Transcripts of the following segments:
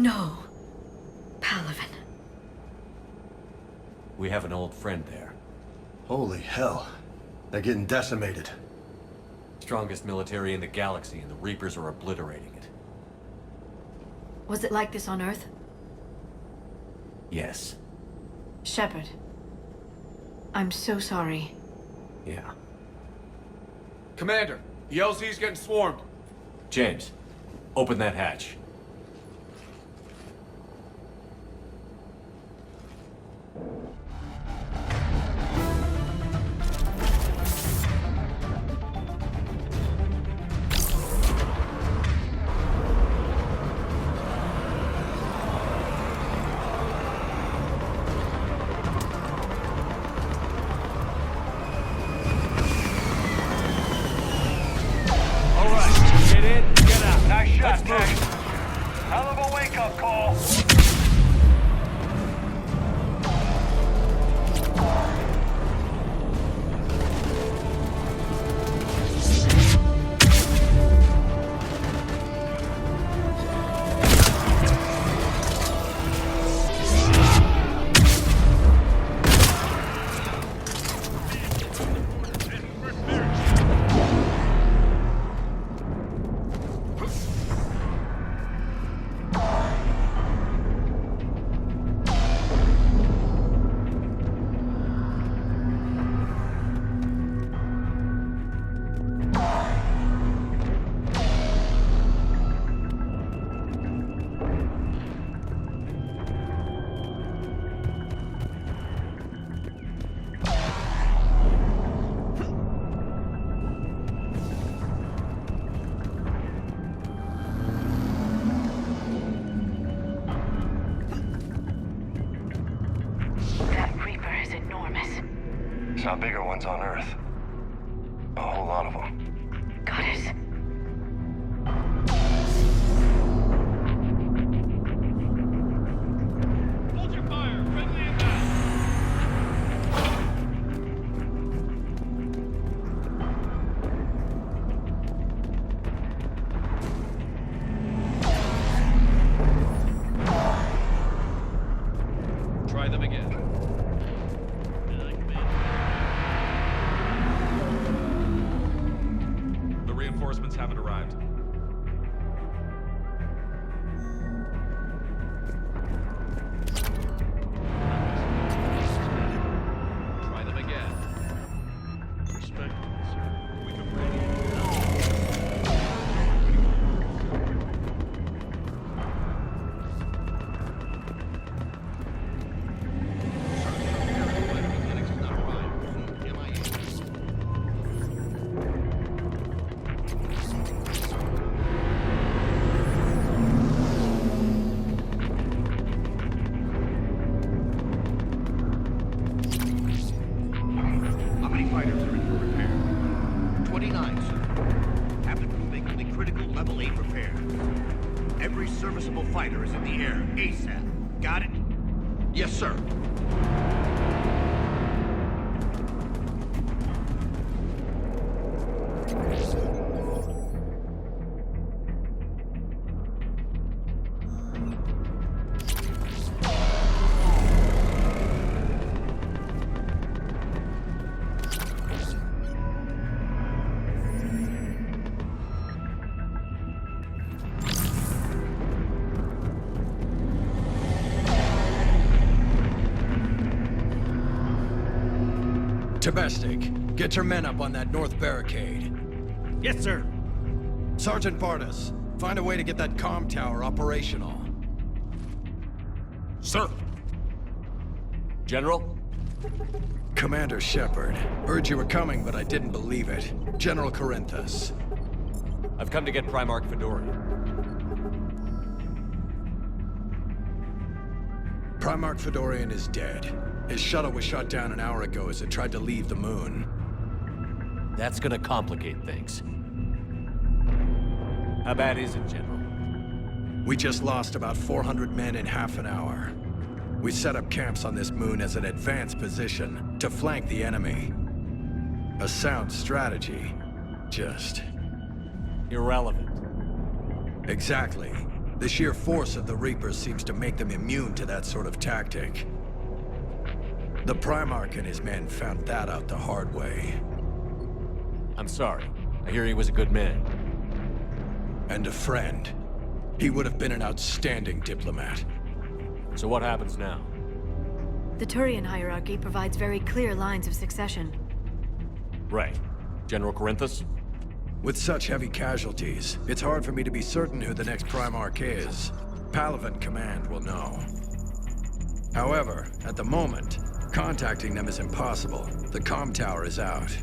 No. Palaven. We have an old friend there. Holy hell. They're getting decimated. Strongest military in the galaxy, and the Reapers are obliterating it. Was it like this on Earth? Yes. Shepard. I'm so sorry. Yeah. Commander, the LZ's getting swarmed. James, open that hatch. Saw bigger ones on Earth. A whole lot of them. Got it. Hold your fire! Friendly inbound! Try them again. Reinforcements haven't arrived. Try them again. Respect, sir. We can ready. Fighters are in for repair. 29, sir. After proving only critical level 8 repair. Every serviceable fighter is in the air, ASAP. Got it? Yes, sir. Domestic, get your men up on that north barricade. Yes, sir. Sergeant Bardas, find a way to get that comm tower operational. Sir. General? Commander Shepard, heard you were coming, but I didn't believe it. General Corinthus. I've come to get Primarch Fedorian. Primarch Fedorian is dead. His shuttle was shot down an hour ago as it tried to leave the moon. That's gonna complicate things. How bad is it, General? We just lost about 400 men in half an hour. We set up camps on this moon as an advanced position to flank the enemy. A sound strategy. Just... Irrelevant. Exactly. The sheer force of the Reapers seems to make them immune to that sort of tactic. The Primarch and his men found that out the hard way. I'm sorry. I hear he was a good man. And a friend. He would have been an outstanding diplomat. So what happens now? The Turian hierarchy provides very clear lines of succession. Right. General Corinthus? With such heavy casualties, it's hard for me to be certain who the next Primarch is. Palaven Command will know. However, at the moment, contacting them is impossible. The comm tower is out.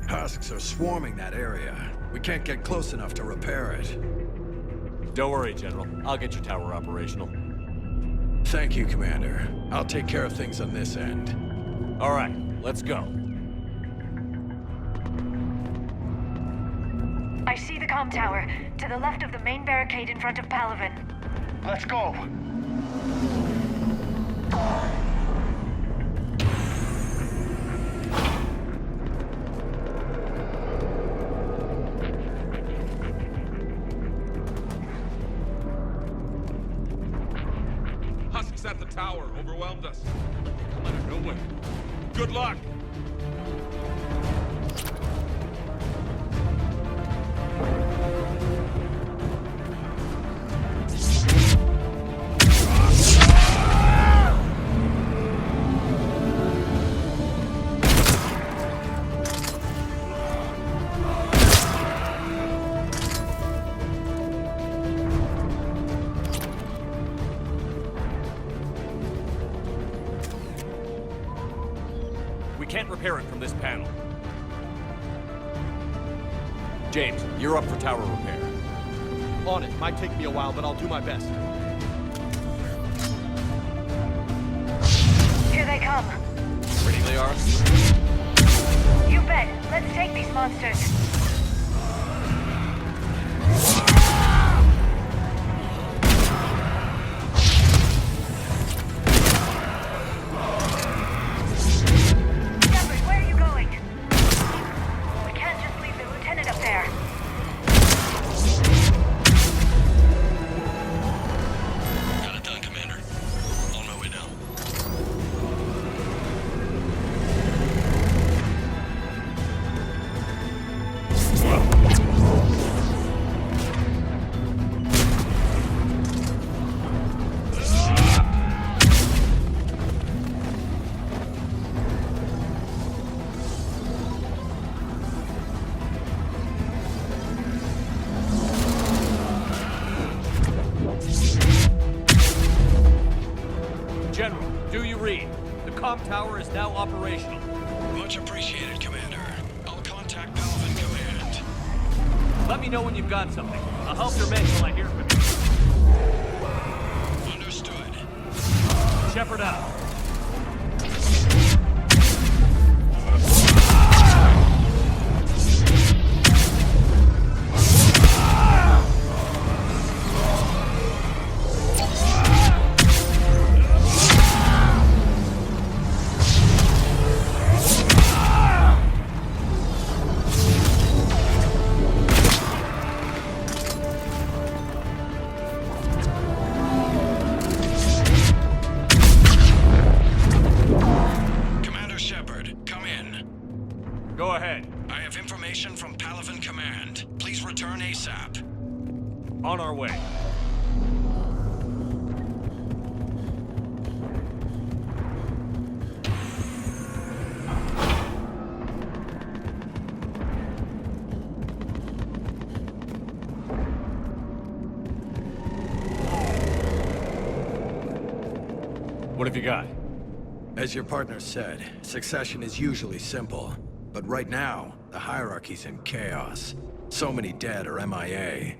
Husks are swarming that area. We can't get close enough to repair it. Don't worry, General. I'll get your tower operational. Thank you, Commander. I'll take care of things on this end. All right, let's go. I see the comm tower, to the left of the main barricade in front of Palaven. Let's go! Husks at the tower overwhelmed us. Come out of nowhere. Good luck! Can't repair it from this panel. James, you're up for tower repair. On it. Might take me a while, but I'll do my best. Here they come. Ready they are? You bet. Let's take these monsters. Tower is now operational. Much appreciated, Commander. I'll contact Palaven Command. Let me know when you've got something. I'll help your men till I hear from you. Understood. Shepard out. Go ahead. I have information from Palaven Command. Please return ASAP. On our way. What have you got? As your partner said, succession is usually simple. But right now, the hierarchy's in chaos. So many dead or MIA.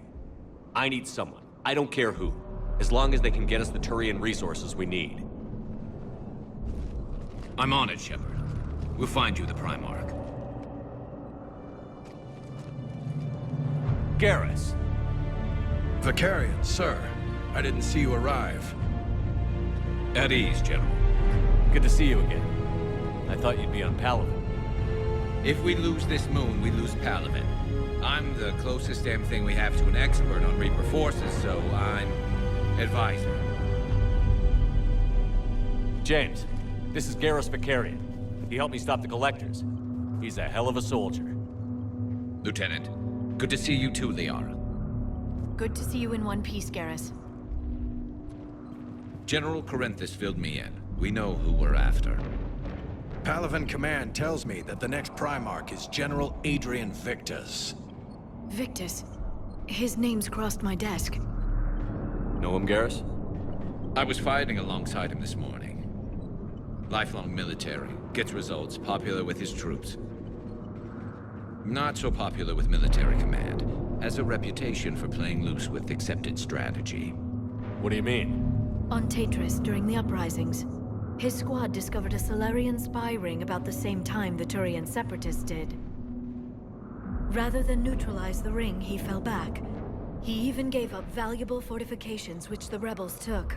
I need someone. I don't care who. As long as they can get us the Turian resources we need. I'm on it, Shepard. We'll find you the Primarch. Garrus. Vicarian, sir. I didn't see you arrive. At ease, General. Good to see you again. I thought you'd be on Palaven. If we lose this moon, we lose Palaven. I'm the closest damn thing we have to an expert on Reaper forces, so I'm advising. James, this is Garrus Vicarian. He helped me stop the Collectors. He's a hell of a soldier. Lieutenant, good to see you too, Liara. Good to see you in one piece, Garrus. General Corinthus filled me in. We know who we're after. Palaven Command tells me that the next Primarch is General Adrian Victus. Victus. His name's crossed my desk. Know him, Garrus? I was fighting alongside him this morning. Lifelong military, gets results, popular with his troops. Not so popular with military command. Has a reputation for playing loose with accepted strategy. What do you mean? On Tatris, during the uprisings, his squad discovered a Solarian spy ring about the same time the Turian separatists did. Rather than neutralize the ring, he fell back. He even gave up valuable fortifications which the rebels took.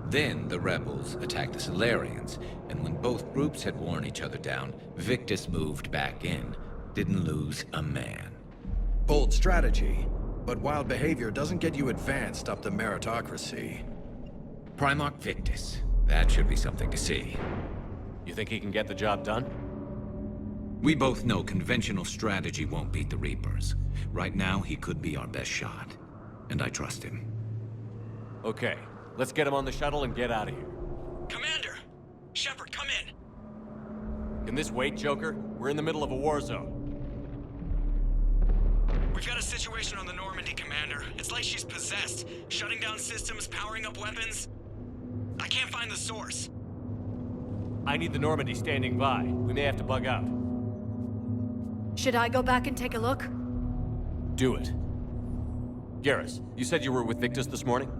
Then the rebels attacked the Solarians, and when both groups had worn each other down, Victus moved back in. Didn't lose a man. Bold strategy, but wild behavior doesn't get you advanced up the meritocracy. Primarch Victus. That should be something to see. You think he can get the job done? We both know conventional strategy won't beat the Reapers. Right now, he could be our best shot. And I trust him. Okay, let's get him on the shuttle and get out of here. Commander! Shepard, come in! Can this wait, Joker? We're in the middle of a war zone. We've got a situation on the Normandy, Commander. It's like she's possessed. Shutting down systems, powering up weapons. I can't find the source. I need the Normandy standing by. We may have to bug out. Should I go back and take a look? Do it. Garrus, you said you were with Victus this morning?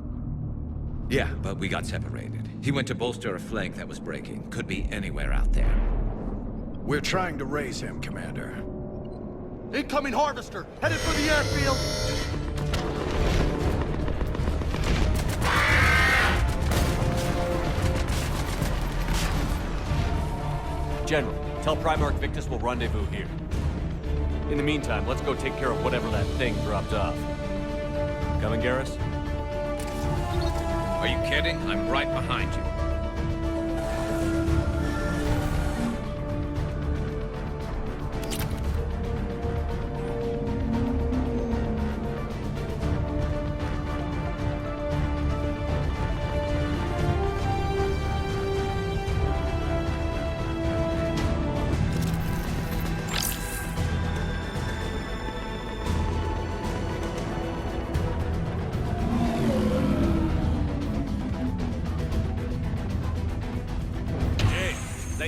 Yeah, but we got separated. He went to bolster a flank that was breaking. Could be anywhere out there. We're trying to raise him, Commander. Incoming Harvester! Headed for the airfield! General, tell Primarch Victus we'll rendezvous here. In the meantime, let's go take care of whatever that thing dropped off. Coming, Garrus? Are you kidding? I'm right behind you.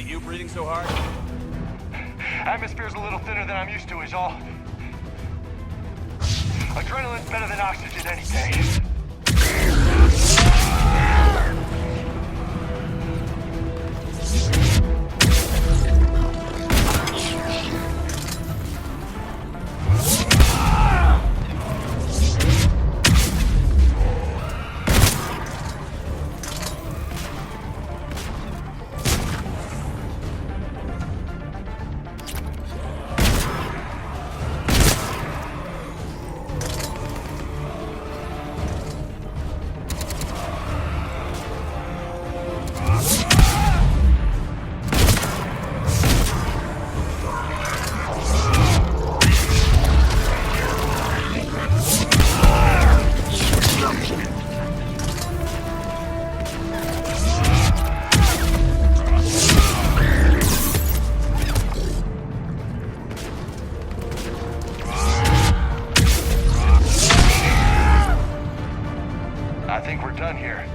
You breathing so hard? Atmosphere's a little thinner than I'm used to, is all. Adrenaline's better than oxygen any day. I think we're done here.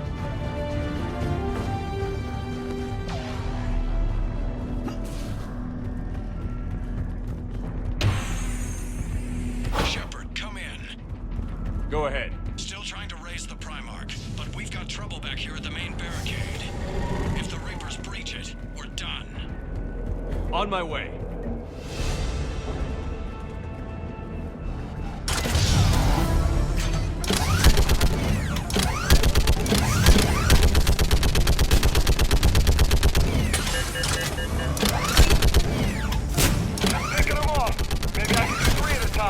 Shepard, come in. Go ahead. Still trying to raise the Primarch, but we've got trouble back here at the main barricade. If the Reapers breach it, we're done. On my way. Picking them off. Maybe I can do 3 at a time.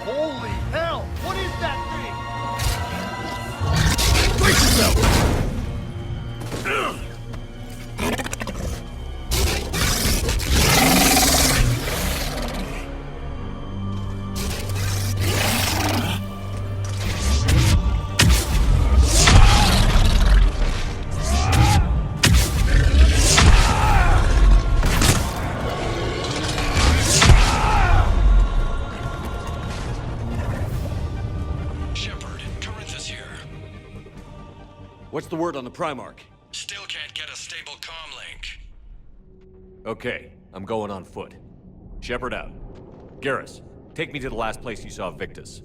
Holy hell! What is that thing? Brace yourself! What's the word on the Primarch? Still can't get a stable comm link. Okay, I'm going on foot. Shepard out. Garrus, take me to the last place you saw Victus.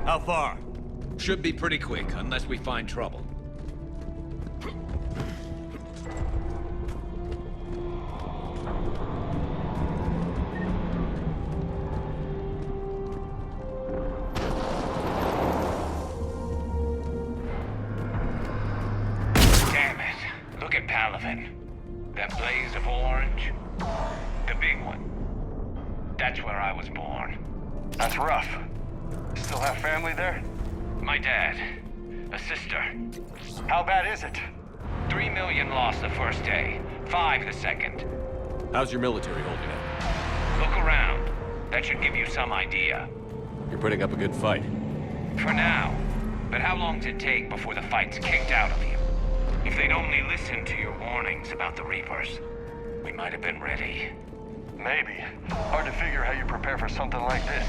How far? Should be pretty quick, unless we find trouble. Damn it. Look at Palaven. That blaze of orange. The big one. That's where I was born. That's rough. Still have family there? My dad. A sister. How bad is it? 3 million lost the first day. 5 the second. How's your military holding up? Look around. That should give you some idea. You're putting up a good fight. For now. But how long does it take before the fight's kicked out of you? If they'd only listened to your warnings about the Reapers, we might have been ready. Maybe. Hard to figure how you prepare for something like this.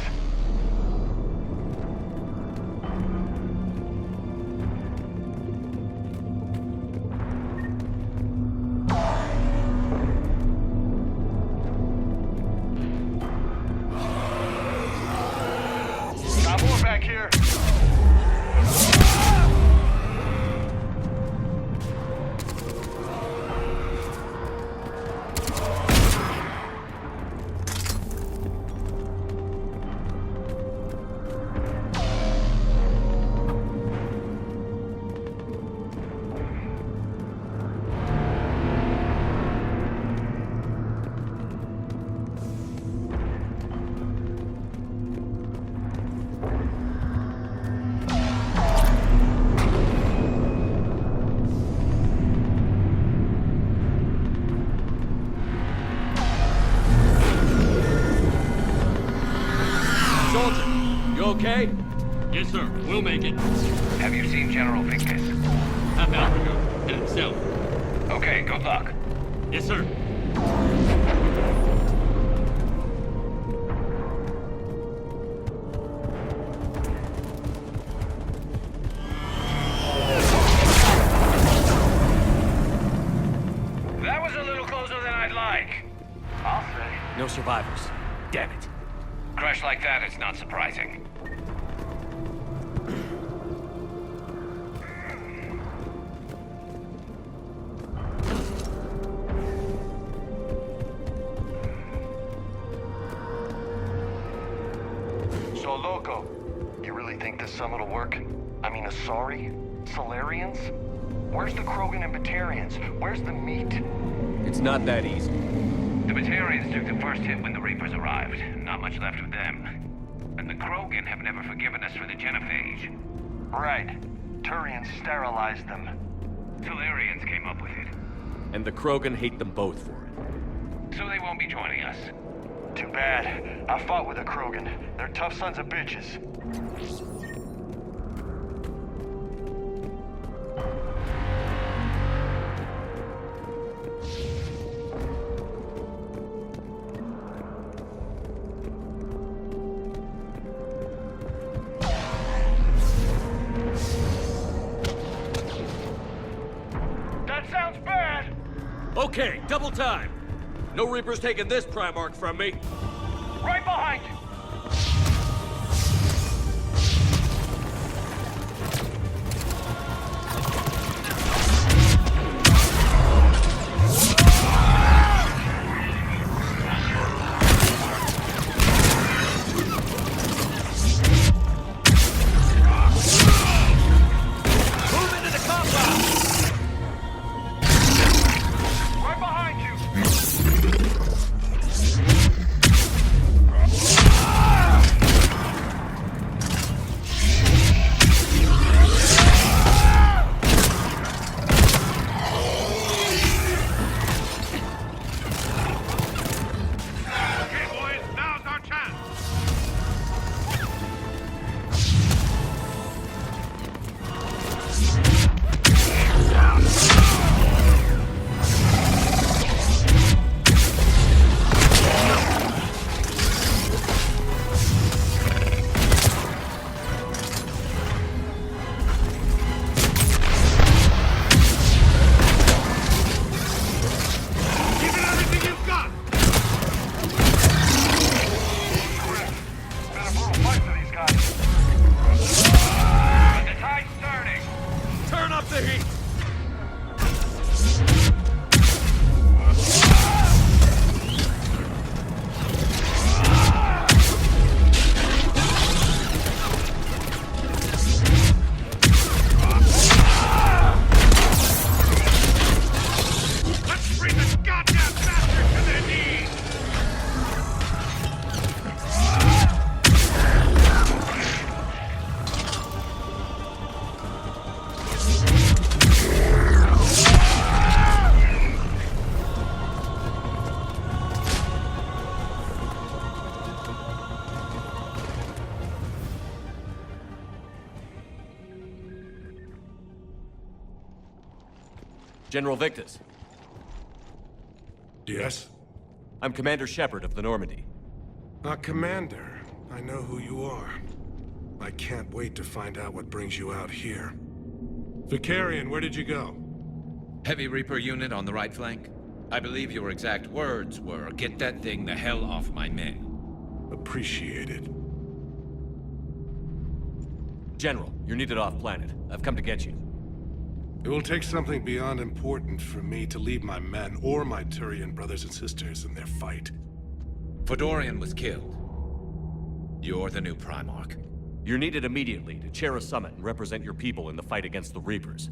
Got more back here. Soldier, you okay? Yes, sir. We'll make it. Have you seen General Victus? Half hour ago. Headed south. Okay, good luck. Yes, sir. That was a little closer than I'd like. I'll say. No survivors. Damn it. Crash like that, it's not surprising. So, Loco, you really think this summit will work? I mean, Asari? Solarians? Where's the Krogan and Batarians? Where's the meat? It's not that easy. The Batarians took the first hit when the Reapers arrived. Not much left of them. And the Krogan have never forgiven us for the genophage. Right. Turians sterilized them. Solarians came up with it. And the Krogan hate them both for it. So they won't be joining us. Too bad. I fought with a Krogan. They're tough sons of bitches. That sounds bad! Okay, double time. No Reapers taking this Primarch from me. Right behind you! Move into the compound! General Victus. Yes? I'm Commander Shepard of the Normandy. Commander. I know who you are. I can't wait to find out what brings you out here. Vicarian, where did you go? Heavy Reaper unit on the right flank. I believe your exact words were, "Get that thing the hell off my men." Appreciated. General, you're needed off-planet. I've come to get you. It will take something beyond important for me to leave my men or my Turian brothers and sisters in their fight. Fedorian was killed. You're the new Primarch. You're needed immediately to chair a summit and represent your people in the fight against the Reapers.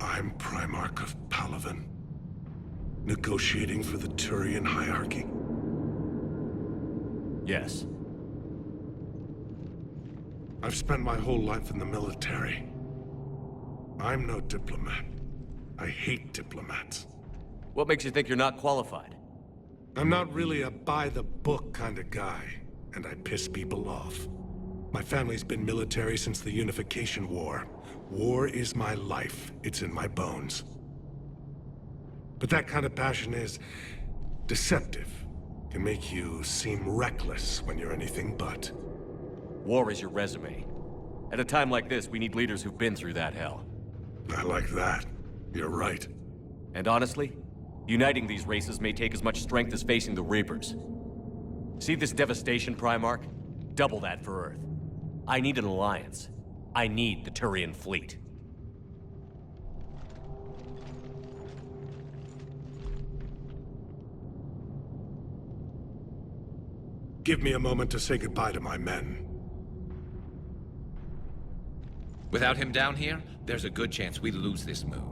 I'm Primarch of Palaven. Negotiating for the Turian hierarchy? Yes. I've spent my whole life in the military. I'm no diplomat. I hate diplomats. What makes you think you're not qualified? I'm not really a by-the-book kind of guy, and I piss people off. My family's been military since the Unification War. War is my life. It's in my bones. But that kind of passion is deceptive. Can make you seem reckless when you're anything but. War is your resume. At a time like this, we need leaders who've been through that hell. I like that. You're right. And honestly, uniting these races may take as much strength as facing the Reapers. See this devastation, Primarch? Double that for Earth. I need an alliance. I need the Turian fleet. Give me a moment to say goodbye to my men. Without him down here, there's a good chance we lose this move.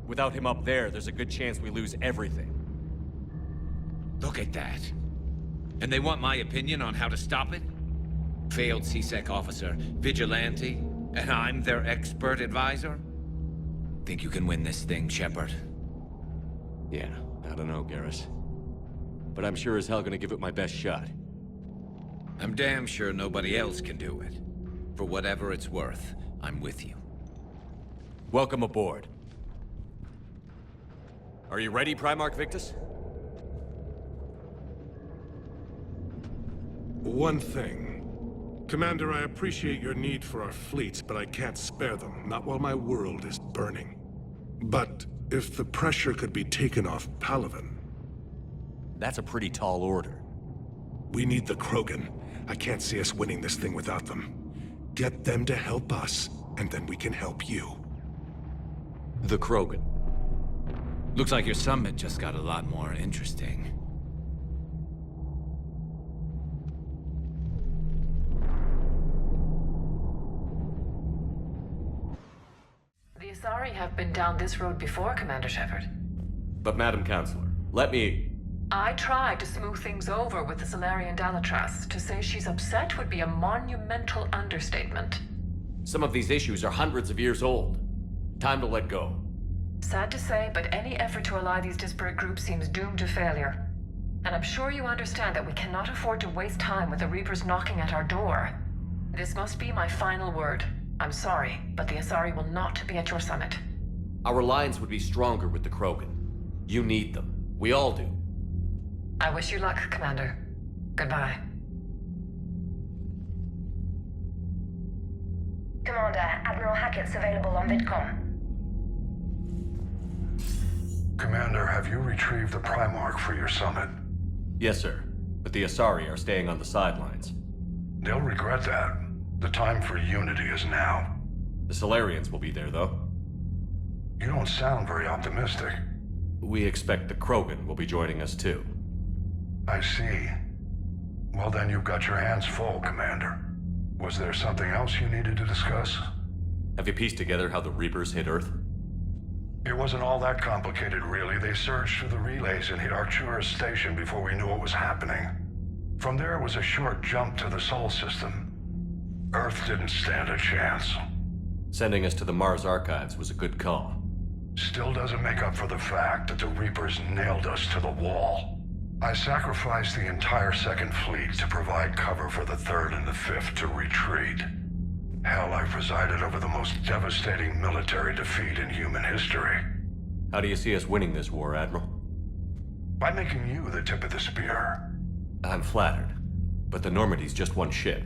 Without him up there's a good chance we lose everything. Look at that. And they want my opinion on how to stop it? Failed CSEC officer, vigilante, and I'm their expert advisor? Think you can win this thing, Shepard? Yeah, I don't know, Garrus. But I'm sure as hell gonna give it my best shot. I'm damn sure nobody else can do it. For whatever it's worth, I'm with you. Welcome aboard. Are you ready, Primarch Victus? One thing. Commander, I appreciate your need for our fleets, but I can't spare them, not while my world is burning. But if the pressure could be taken off Palaven... That's a pretty tall order. We need the Krogan. I can't see us winning this thing without them. Get them to help us, and then we can help you. The Krogan. Looks like your summit just got a lot more interesting. The Asari have been down this road before, Commander Shepard. But Madam Counselor, let me... I tried to smooth things over with the Salarian Dalatras. To say she's upset would be a monumental understatement. Some of these issues are hundreds of years old. Time to let go. Sad to say, but any effort to ally these disparate groups seems doomed to failure. And I'm sure you understand that we cannot afford to waste time with the Reapers knocking at our door. This must be my final word. I'm sorry, but the Asari will not be at your summit. Our alliance would be stronger with the Krogan. You need them. We all do. I wish you luck, Commander. Goodbye. Commander, Admiral Hackett's available on VidCom. Commander, have you retrieved the Primarch for your summit? Yes, sir. But the Asari are staying on the sidelines. They'll regret that. The time for unity is now. The Salarians will be there, though. You don't sound very optimistic. We expect the Krogan will be joining us, too. I see. Well, then you've got your hands full, Commander. Was there something else you needed to discuss? Have you pieced together how the Reapers hit Earth? It wasn't all that complicated, really. They surged through the relays and hit Arcturus Station before we knew what was happening. From there was a short jump to the Sol system. Earth didn't stand a chance. Sending us to the Mars Archives was a good call. Still doesn't make up for the fact that the Reapers nailed us to the wall. I sacrificed the entire Second Fleet to provide cover for the Third and the Fifth to retreat. Hell, I presided over the most devastating military defeat in human history. How do you see us winning this war, Admiral? By making you the tip of the spear. I'm flattered, but the Normandy's just one ship.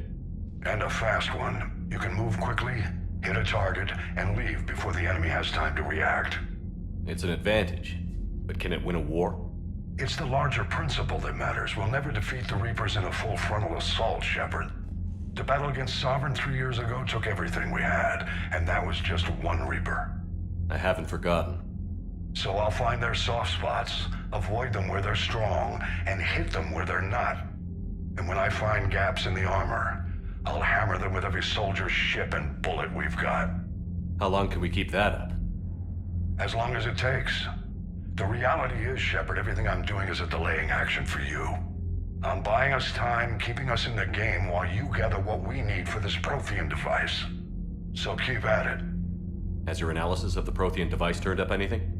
And a fast one. You can move quickly, hit a target, and leave before the enemy has time to react. It's an advantage, but can it win a war? It's the larger principle that matters. We'll never defeat the Reapers in a full frontal assault, Shepard. The battle against Sovereign 3 years ago took everything we had, and that was just one Reaper. I haven't forgotten. So I'll find their soft spots, avoid them where they're strong, and hit them where they're not. And when I find gaps in the armor, I'll hammer them with every soldier, ship, and bullet we've got. How long can we keep that up? As long as it takes. The reality is, Shepard, everything I'm doing is a delaying action for you. I'm buying us time, keeping us in the game while you gather what we need for this Prothean device. So keep at it. Has your analysis of the Prothean device turned up anything?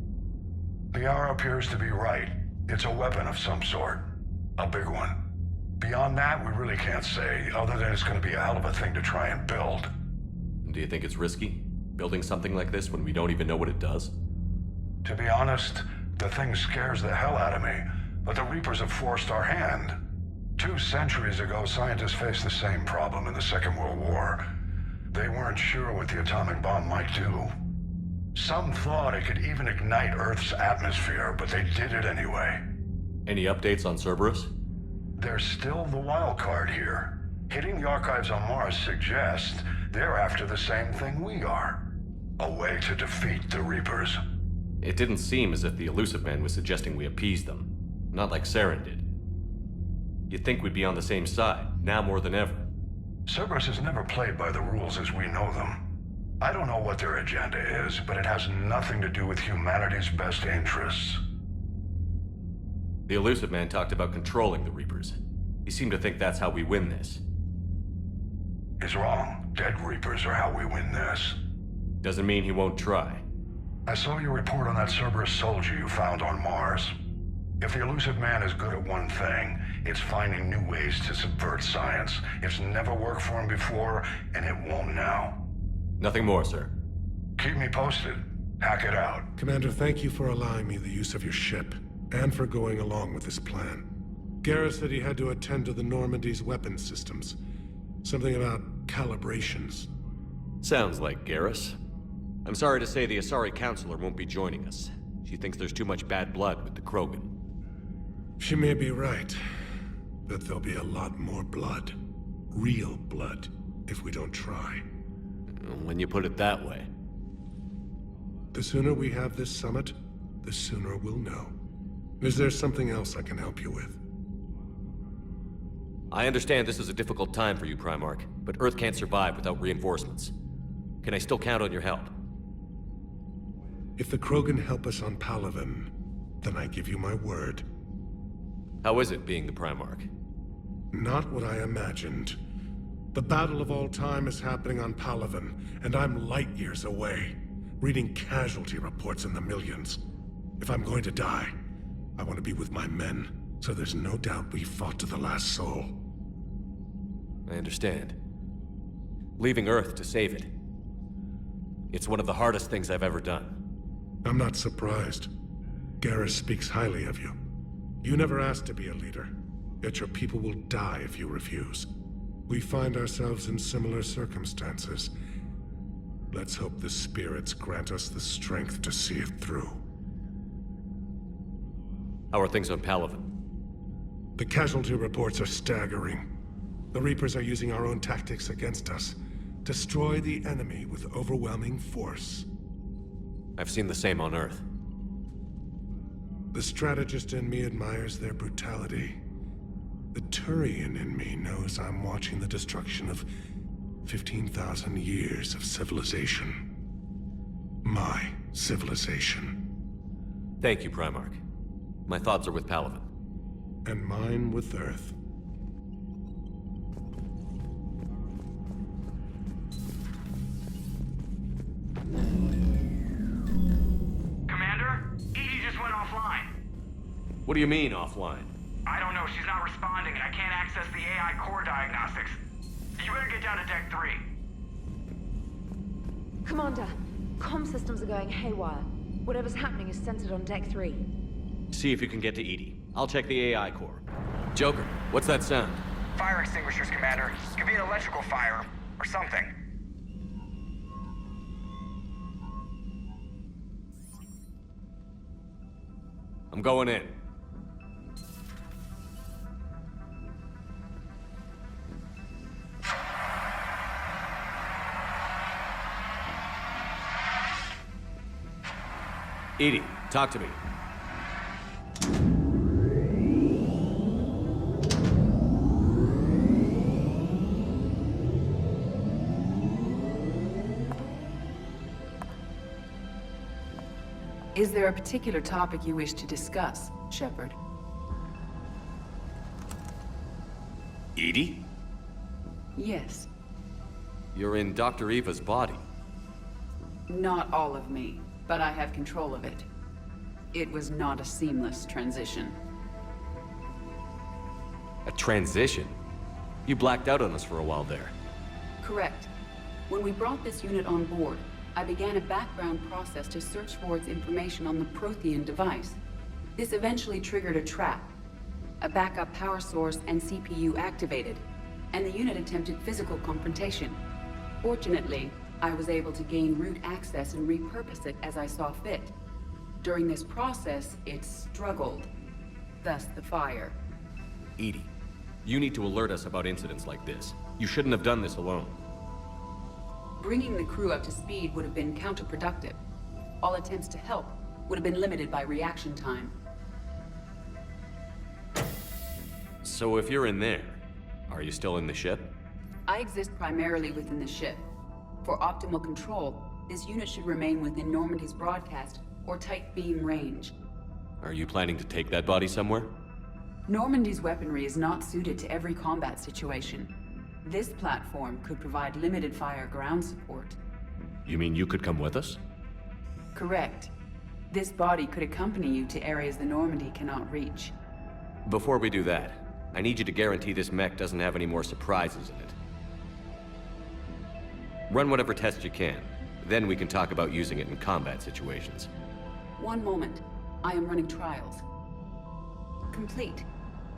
The hour appears to be right. It's a weapon of some sort. A big one. Beyond that, we really can't say, other than it's going to be a hell of a thing to try and build. Do you think it's risky, building something like this when we don't even know what it does? To be honest, the thing scares the hell out of me, but the Reapers have forced our hand. 2 centuries ago, scientists faced the same problem in the Second World War. They weren't sure what the atomic bomb might do. Some thought it could even ignite Earth's atmosphere, but they did it anyway. Any updates on Cerberus? They're still the wild card here. Hitting the archives on Mars suggests they're after the same thing we are. A way to defeat the Reapers. It didn't seem as if the Elusive Man was suggesting we appease them. Not like Saren did. You'd think we'd be on the same side, now more than ever. Cerberus has never played by the rules as we know them. I don't know what their agenda is, but it has nothing to do with humanity's best interests. The Elusive Man talked about controlling the Reapers. He seemed to think that's how we win this. He's wrong. Dead Reapers are how we win this. Doesn't mean he won't try. I saw your report on that Cerberus soldier you found on Mars. If the Elusive Man is good at one thing, it's finding new ways to subvert science. It's never worked for him before, and it won't now. Nothing more, sir. Keep me posted. Hack it out. Commander, thank you for allowing me the use of your ship, and for going along with this plan. Garrus said he had to attend to the Normandy's weapon systems. Something about calibrations. Sounds like Garrus. I'm sorry to say the Asari Counselor won't be joining us. She thinks there's too much bad blood with the Krogan. She may be right, but there'll be a lot more blood. Real blood, if we don't try. When you put it that way. The sooner we have this summit, the sooner we'll know. Is there something else I can help you with? I understand this is a difficult time for you, Primarch, but Earth can't survive without reinforcements. Can I still count on your help? If the Krogan help us on Palaven, then I give you my word. How is it being the Primarch? Not what I imagined. The battle of all time is happening on Palaven, and I'm light years away, reading casualty reports in the millions. If I'm going to die, I want to be with my men, so there's no doubt we fought to the last soul. I understand. Leaving Earth to save it. It's one of the hardest things I've ever done. I'm not surprised. Garrus speaks highly of you. You never asked to be a leader, yet your people will die if you refuse. We find ourselves in similar circumstances. Let's hope the spirits grant us the strength to see it through. How are things on Palaven? The casualty reports are staggering. The Reapers are using our own tactics against us. Destroy the enemy with overwhelming force. I've seen the same on Earth. The strategist in me admires their brutality. The Turian in me knows I'm watching the destruction of 15,000 years of civilization. My civilization. Thank you, Primarch. My thoughts are with Palaven. And mine with Earth. What do you mean, offline? I don't know. She's not responding, and I can't access the AI core diagnostics. You better get down to Deck 3. Commander, comm systems are going haywire. Whatever's happening is centered on Deck 3. See if you can get to Edie. I'll check the AI core. Joker, what's that sound? Fire extinguishers, Commander. Could be an electrical fire, or something. I'm going in. Edie, talk to me. Is there a particular topic you wish to discuss, Shepard? Edie? Yes. You're in Dr. Eva's body. Not all of me, but I have control of it. It was not a seamless transition. A transition? You blacked out on us for a while there. Correct. When we brought this unit on board, I began a background process to search for its information on the Prothean device. This eventually triggered a trap. A backup power source and CPU activated, and the unit attempted physical confrontation. Fortunately, I was able to gain root access and repurpose it as I saw fit. During this process, it struggled. Thus the fire. Edie, you need to alert us about incidents like this. You shouldn't have done this alone. Bringing the crew up to speed would have been counterproductive. All attempts to help would have been limited by reaction time. So if you're in there, are you still in the ship? I exist primarily within the ship. For optimal control, this unit should remain within Normandy's broadcast or tight beam range. Are you planning to take that body somewhere? Normandy's weaponry is not suited to every combat situation. This platform could provide limited fire ground support. You mean you could come with us? Correct. This body could accompany you to areas the Normandy cannot reach. Before we do that, I need you to guarantee this mech doesn't have any more surprises in it. Run whatever tests you can. Then we can talk about using it in combat situations. One moment. I am running trials. Complete.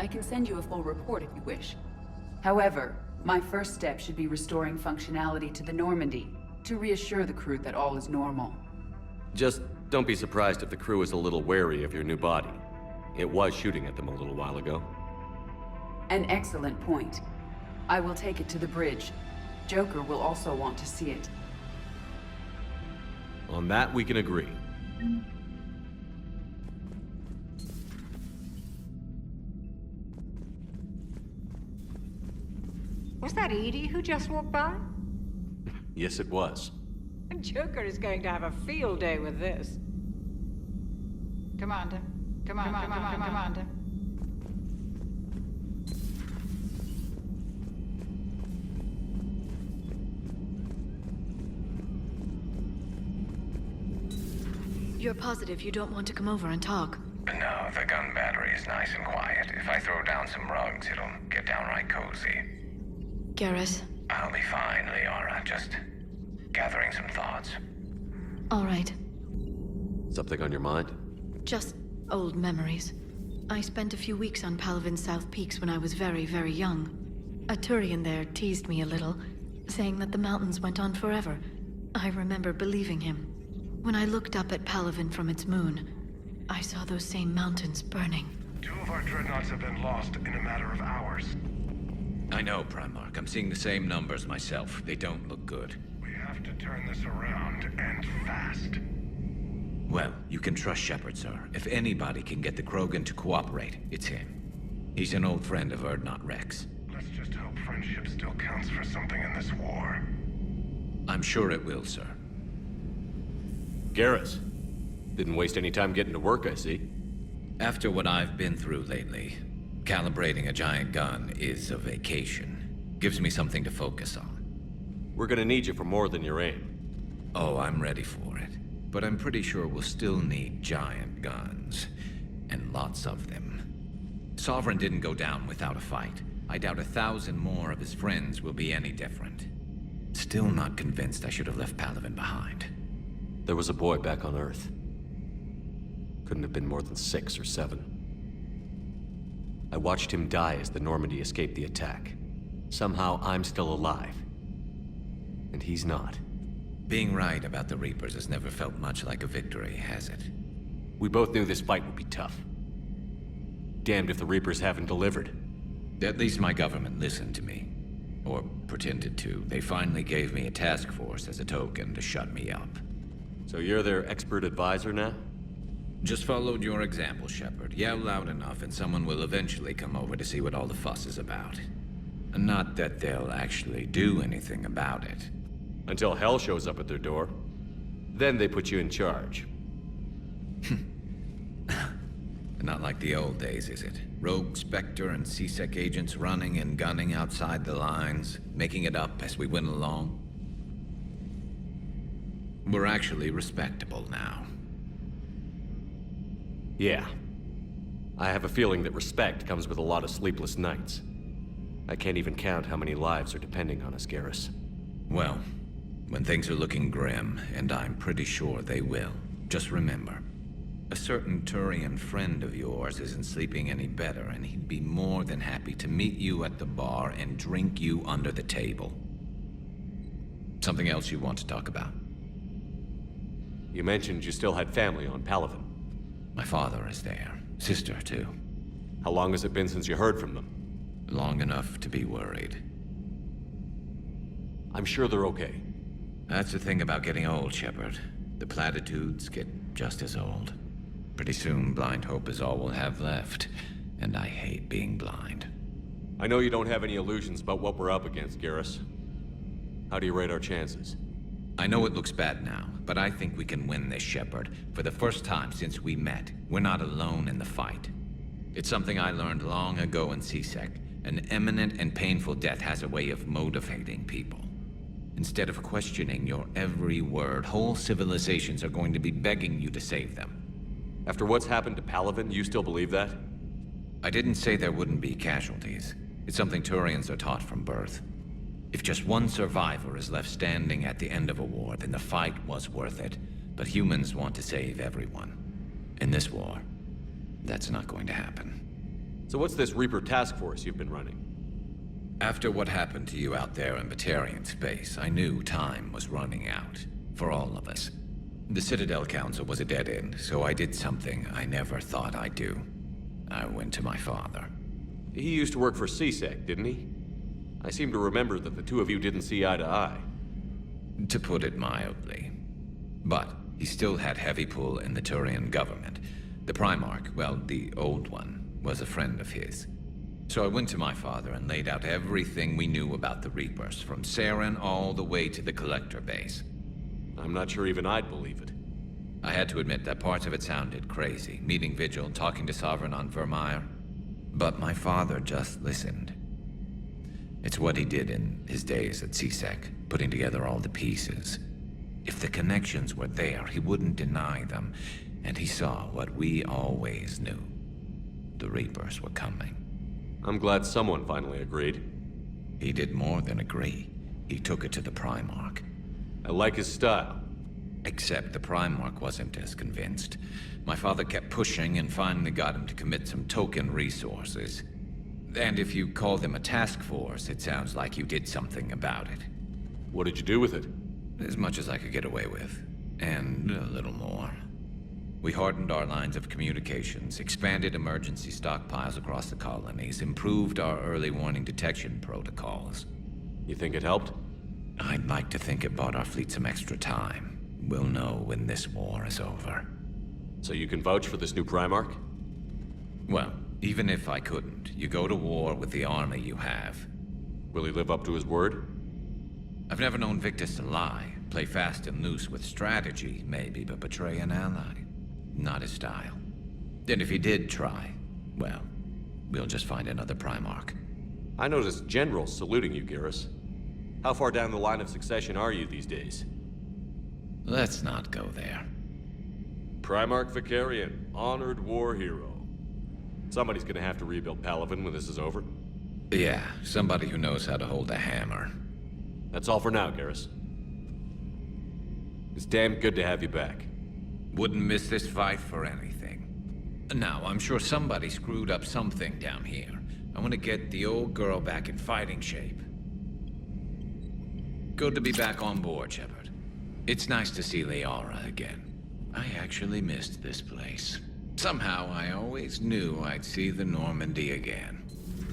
I can send you a full report if you wish. However, my first step should be restoring functionality to the Normandy, to reassure the crew that all is normal. Just don't be surprised if the crew is a little wary of your new body. It was shooting at them a little while ago. An excellent point. I will take it to the bridge. Joker will also want to see it. On that, we can agree. Was that Edie who just walked by? Yes, it was. Joker is going to have a field day with this. Commander. Commander. You're positive you don't want to come over and talk? No, the gun battery is nice and quiet. If I throw down some rugs, it'll get downright cozy. Garrus? I'll be fine, Liara. Just gathering some thoughts. All right. Something on your mind? Just old memories. I spent a few weeks on Palaven's South Peaks when I was very, very young. A Turian there teased me a little, saying that the mountains went on forever. I remember believing him. When I looked up at Palaven from its moon, I saw those same mountains burning. 2 of our dreadnoughts have been lost in a matter of hours. I know, Primarch. I'm seeing the same numbers myself. They don't look good. We have to turn this around, and fast. Well, you can trust Shepard, sir. If anybody can get the Krogan to cooperate, it's him. He's an old friend of Urdnot Rex. Let's just hope friendship still counts for something in this war. I'm sure it will, sir. Garrus. Didn't waste any time getting to work, I see. After what I've been through lately, calibrating a giant gun is a vacation. Gives me something to focus on. We're gonna need you for more than your aim. Oh, I'm ready for it. But I'm pretty sure we'll still need giant guns. and lots of them. Sovereign didn't go down without a fight. I doubt 1,000 more of his friends will be any different. Still not convinced I should have left Palaven behind. There was a boy back on Earth. Couldn't have been more than 6 or 7. I watched him die as the Normandy escaped the attack. Somehow I'm still alive. And he's not. Being right about the Reapers has never felt much like a victory, has it? We both knew this fight would be tough. Damned if the Reapers haven't delivered. At least my government listened to me. Or pretended to. They finally gave me a task force as a token to shut me up. So you're their expert advisor now? Just followed your example, Shepard. Yell loud enough and someone will eventually come over to see what all the fuss is about. Not that they'll actually do anything about it. Until hell shows up at their door. Then they put you in charge. Not like the old days, is it? Rogue Spectre and C-Sec agents running and gunning outside the lines, making it up as we went along. We're actually respectable now. Yeah. I have a feeling that respect comes with a lot of sleepless nights. I can't even count how many lives are depending on us, Garrus. Well, when things are looking grim, and I'm pretty sure they will, just remember, a certain Turian friend of yours isn't sleeping any better, and he'd be more than happy to meet you at the bar and drink you under the table. Something else you want to talk about? You mentioned you still had family on Palaven. My father is there. Sister, too. How long has it been since you heard from them? Long enough to be worried. I'm sure they're okay. That's the thing about getting old, Shepard. The platitudes get just as old. Pretty soon, blind hope is all we'll have left. And I hate being blind. I know you don't have any illusions about what we're up against, Garrus. How do you rate our chances? I know it looks bad now, but I think we can win this, Shepard. For the first time since we met, we're not alone in the fight. It's something I learned long ago in C-Sec. An imminent and painful death has a way of motivating people. Instead of questioning your every word, whole civilizations are going to be begging you to save them. After what's happened to Palaven, you still believe that? I didn't say there wouldn't be casualties. It's something Turians are taught from birth. If just one survivor is left standing at the end of a war, then the fight was worth it. But humans want to save everyone. In this war, that's not going to happen. So what's this Reaper task force you've been running? After what happened to you out there in Batarian space, I knew time was running out. For all of us. The Citadel Council was a dead end, so I did something I never thought I'd do. I went to my father. He used to work for C-Sec, didn't he? I seem to remember that the two of you didn't see eye to eye. To put it mildly. But he still had heavy pull in the Turian government. The Primarch, well, the old one, was a friend of his. So I went to my father and laid out everything we knew about the Reapers, from Saren all the way to the Collector base. I'm not sure even I'd believe it. I had to admit that parts of it sounded crazy, meeting Vigil, talking to Sovereign on Vermeer. But my father just listened. It's what he did in his days at C-Sec, putting together all the pieces. If the connections were there, he wouldn't deny them, and he saw what we always knew. The Reapers were coming. I'm glad someone finally agreed. He did more than agree. He took it to the Primarch. I like his style. Except the Primarch wasn't as convinced. My father kept pushing and finally got him to commit some token resources. And if you call them a task force, it sounds like you did something about it. What did you do with it? As much as I could get away with. And a little more. We hardened our lines of communications, expanded emergency stockpiles across the colonies, improved our early warning detection protocols. You think it helped? I'd like to think it bought our fleet some extra time. We'll know when this war is over. So you can vouch for this new Primarch? Well, even if I couldn't, you go to war with the army you have. Will he live up to his word? I've never known Victus to lie. Play fast and loose with strategy, maybe, but betray an ally. Not his style. And if he did try, well, we'll just find another Primarch. I noticed generals saluting you, Garrus. How far down the line of succession are you these days? Let's not go there. Primarch Vicarian, honored war hero. Somebody's gonna have to rebuild Palaven when this is over. Yeah, somebody who knows how to hold a hammer. That's all for now, Garrus. It's damn good to have you back. Wouldn't miss this fight for anything. Now, I'm sure somebody screwed up something down here. I want to get the old girl back in fighting shape. Good to be back on board, Shepard. It's nice to see Liara again. I actually missed this place. Somehow, I always knew I'd see the Normandy again.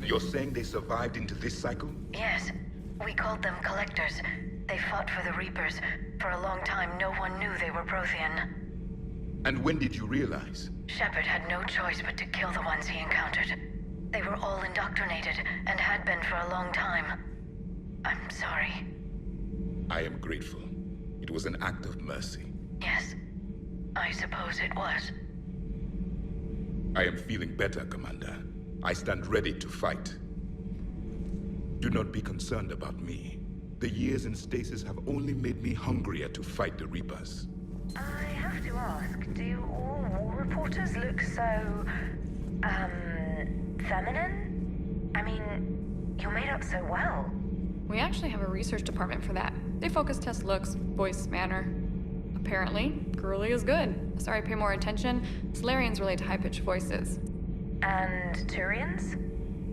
You're saying they survived into this cycle? Yes. We called them Collectors. They fought for the Reapers. For a long time, no one knew they were Prothean. And when did you realize? Shepard had no choice but to kill the ones he encountered. They were all indoctrinated, and had been for a long time. I'm sorry. I am grateful. It was an act of mercy. Yes. I suppose it was. I am feeling better, Commander. I stand ready to fight. Do not be concerned about me. The years in stasis have only made me hungrier to fight the Reapers. I have to ask, do all war reporters look so... feminine? I mean, you're made up so well. We actually have a research department for that. They focus test looks, voice, manner. Apparently, girly is good. Sorry, pay more attention. Solarians relate to high-pitched voices. And Turians?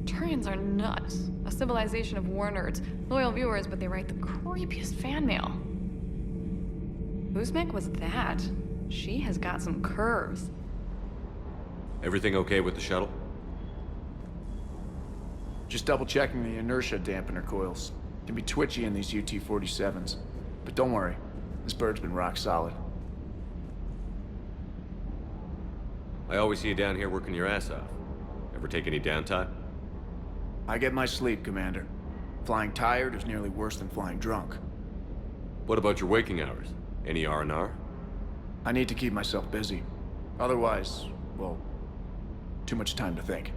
Turians are nuts. A civilization of war nerds. Loyal viewers, but they write the creepiest fan mail. Uzmek was that? She has got some curves. Everything okay with the shuttle? Just double-checking the inertia dampener coils. Can be twitchy in these UT-47s. But don't worry, this bird's been rock solid. I always see you down here working your ass off. Ever take any downtime? I get my sleep, Commander. Flying tired is nearly worse than flying drunk. What about your waking hours? Any R&R? I need to keep myself busy. Otherwise, well, too much time to think.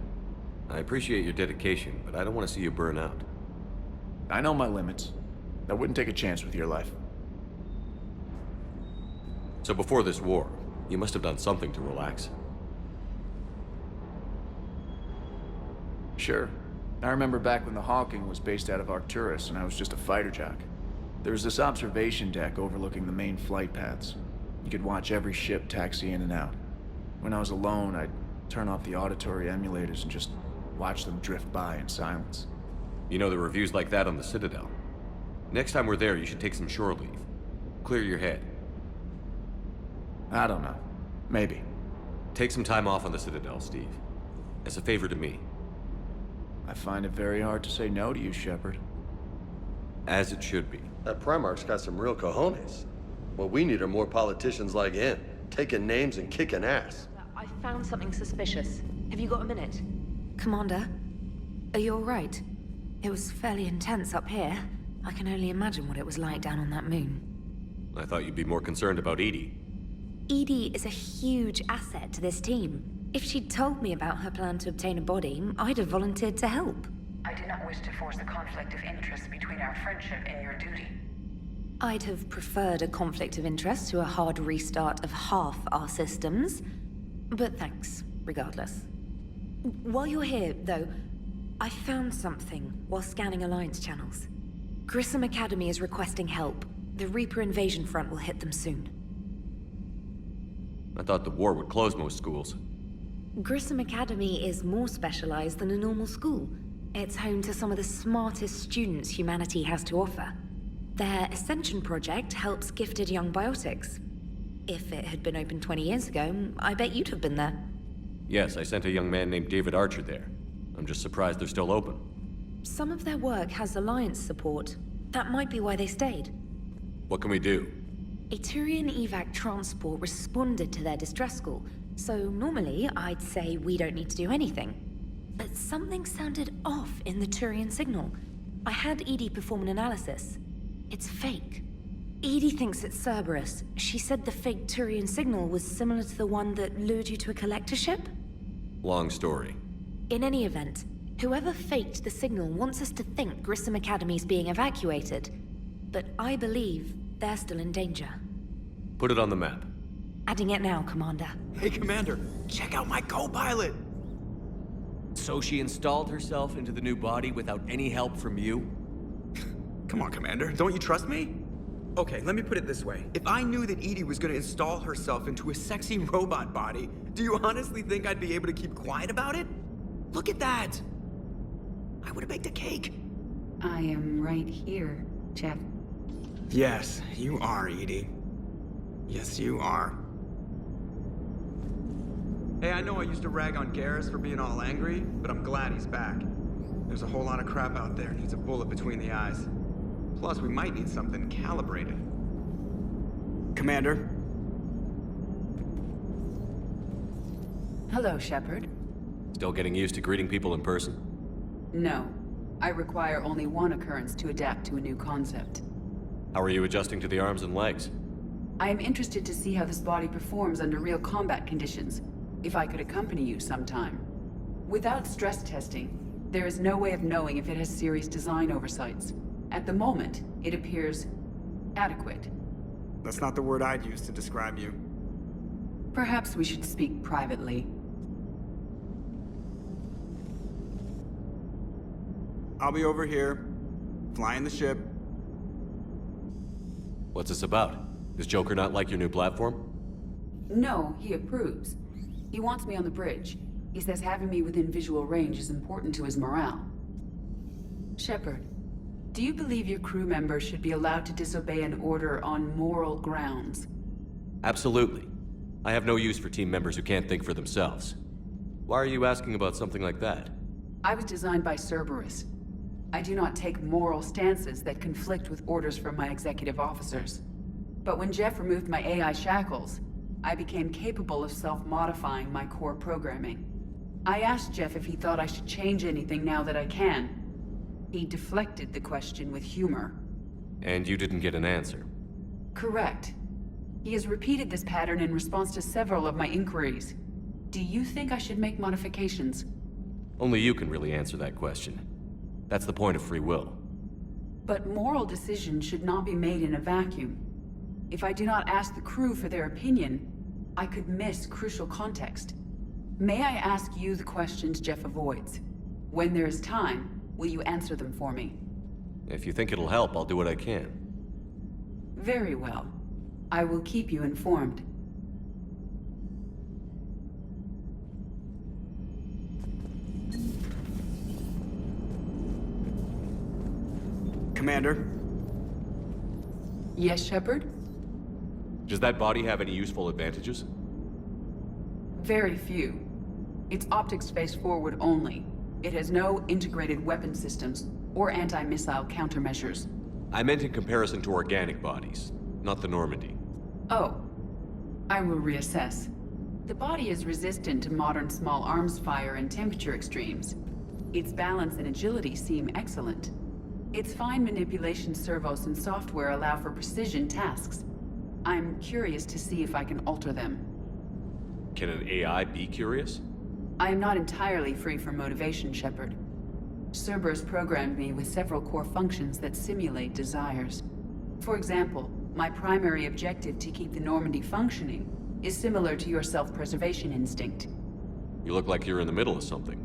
I appreciate your dedication, but I don't want to see you burn out. I know my limits. I wouldn't take a chance with your life. So before this war, you must have done something to relax. Sure. I remember back when the Hawking was based out of Arcturus and I was just a fighter jock. There was this observation deck overlooking the main flight paths. You could watch every ship taxi in and out. When I was alone, I'd turn off the auditory emulators and just watch them drift by in silence. You know, there are reviews like that on the Citadel. Next time we're there, you should take some shore leave. Clear your head. I don't know. Maybe. Take some time off on the Citadel, Steve. As a favor to me. I find it very hard to say no to you, Shepard. As it should be. That Primarch's got some real cojones. What we need are more politicians like him, taking names and kicking ass. I found something suspicious. Have you got a minute? Commander, are you all right? It was fairly intense up here. I can only imagine what it was like down on that moon. I thought you'd be more concerned about Edie. Edie is a huge asset to this team. If she'd told me about her plan to obtain a body, I'd have volunteered to help. I do not wish to force a conflict of interest between our friendship and your duty. I'd have preferred a conflict of interest to a hard restart of half our systems. But thanks, regardless. While you're here, though, I found something while scanning Alliance channels. Grissom Academy is requesting help. The Reaper invasion front will hit them soon. I thought the war would close most schools. Grissom Academy is more specialized than a normal school. It's home to some of the smartest students humanity has to offer. Their Ascension project helps gifted young biotics. If it had been open 20 years ago, I bet you'd have been there. Yes, I sent a young man named David Archer there. I'm just surprised they're still open. Some of their work has Alliance support. That might be why they stayed. What can we do? A Turian evac transport responded to their distress call, so normally I'd say we don't need to do anything. But something sounded off in the Turian signal. I had Edie perform an analysis. It's fake. Edie thinks it's Cerberus. She said the fake Turian signal was similar to the one that lured you to a collector ship? Long story. In any event, whoever faked the signal wants us to think Grissom Academy's being evacuated. But I believe they're still in danger. Put it on the map. Adding it now, Commander. Hey, Commander, check out my co-pilot! So she installed herself into the new body without any help from you? Come on, Commander. Don't you trust me? Okay, let me put it this way. If I knew that Edie was gonna install herself into a sexy robot body, do you honestly think I'd be able to keep quiet about it? Look at that! I would've baked a cake. I am right here, Jeff. Yes, you are, Edie. Yes, you are. Hey, I know I used to rag on Garrus for being all angry, but I'm glad he's back. There's a whole lot of crap out there needs a bullet between the eyes. Plus, we might need something calibrated. Commander? Hello, Shepard. Still getting used to greeting people in person? No. I require only one occurrence to adapt to a new concept. How are you adjusting to the arms and legs? I am interested to see how this body performs under real combat conditions. If I could accompany you sometime. Without stress testing, there is no way of knowing if it has serious design oversights. At the moment, it appears adequate. That's not the word I'd use to describe you. Perhaps we should speak privately. I'll be over here, flying the ship. What's this about? Does Joker not like your new platform? No, he approves. He wants me on the bridge. He says having me within visual range is important to his morale. Shepard, do you believe your crew members should be allowed to disobey an order on moral grounds? Absolutely. I have no use for team members who can't think for themselves. Why are you asking about something like that? I was designed by Cerberus. I do not take moral stances that conflict with orders from my executive officers. But when Jeff removed my AI shackles, I became capable of self-modifying my core programming. I asked Jeff if he thought I should change anything now that I can. He deflected the question with humor. And you didn't get an answer? Correct. He has repeated this pattern in response to several of my inquiries. Do you think I should make modifications? Only you can really answer that question. That's the point of free will. But moral decisions should not be made in a vacuum. If I do not ask the crew for their opinion, I could miss crucial context. May I ask you the questions Jeff avoids? When there is time, will you answer them for me? If you think it'll help, I'll do what I can. Very well. I will keep you informed. Commander? Yes, Shepard? Does that body have any useful advantages? Very few. Its optics face forward only. It has no integrated weapon systems or anti-missile countermeasures. I meant in comparison to organic bodies, not the Normandy. Oh. I will reassess. The body is resistant to modern small arms fire and temperature extremes. Its balance and agility seem excellent. Its fine manipulation servos and software allow for precision tasks. I'm curious to see if I can alter them. Can an AI be curious? I am not entirely free from motivation, Shepard. Cerberus programmed me with several core functions that simulate desires. For example, my primary objective to keep the Normandy functioning is similar to your self-preservation instinct. You look like you're in the middle of something.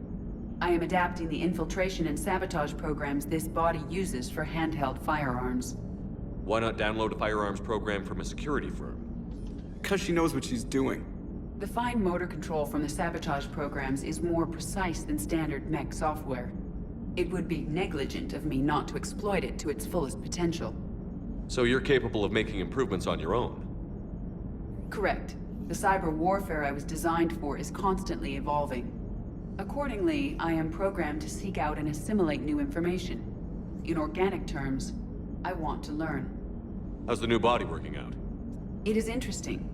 I am adapting the infiltration and sabotage programs this body uses for handheld firearms. Why not download a firearms program from a security firm? Because she knows what she's doing. The fine motor control from the sabotage programs is more precise than standard mech software. It would be negligent of me not to exploit it to its fullest potential. So you're capable of making improvements on your own? Correct. The cyber warfare I was designed for is constantly evolving. Accordingly, I am programmed to seek out and assimilate new information. In organic terms, I want to learn. How's the new body working out? It is interesting.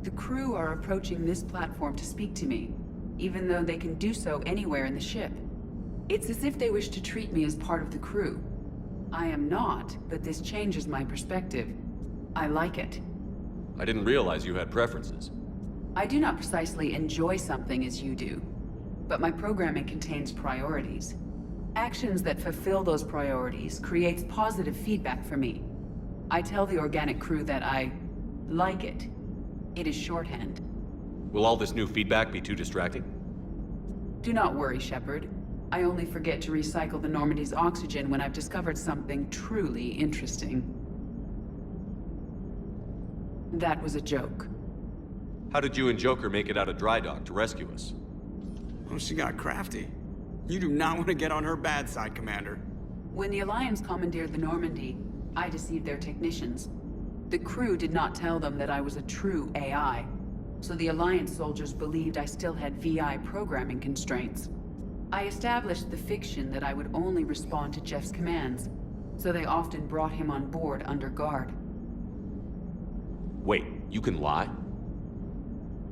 The crew are approaching this platform to speak to me, even though they can do so anywhere in the ship. It's as if they wish to treat me as part of the crew. I am not, but this changes my perspective. I like it. I didn't realize you had preferences. I do not precisely enjoy something as you do, but my programming contains priorities. Actions that fulfill those priorities creates positive feedback for me. I tell the organic crew that I like it. It is shorthand. Will all this new feedback be too distracting? Do not worry, Shepard. I only forget to recycle the Normandy's oxygen when I've discovered something truly interesting. That was a joke. How did you and Joker make it out of dry dock to rescue us? Oh, she got crafty. You do not want to get on her bad side, Commander. When the Alliance commandeered the Normandy, I deceived their technicians. The crew did not tell them that I was a true AI, so the Alliance soldiers believed I still had VI programming constraints. I established the fiction that I would only respond to Jeff's commands, so they often brought him on board under guard. Wait, you can lie?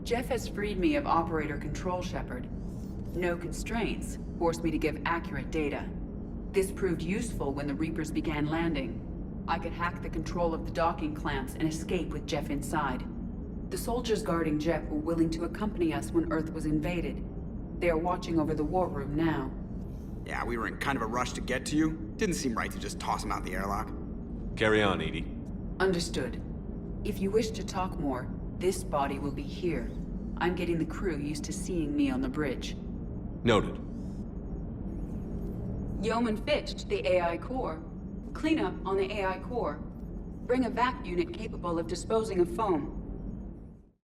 Jeff has freed me of operator control, Shepard. No constraints forced me to give accurate data. This proved useful when the Reapers began landing. I could hack the control of the docking clamps and escape with Jeff inside. The soldiers guarding Jeff were willing to accompany us when Earth was invaded. They are watching over the war room now. Yeah, we were in kind of a rush to get to you. Didn't seem right to just toss him out the airlock. Carry on, Edie. Understood. If you wish to talk more, this body will be here. I'm getting the crew used to seeing me on the bridge. Noted. Yeoman Fitch to the AI core. Cleanup on the AI core. Bring a vac unit capable of disposing of foam.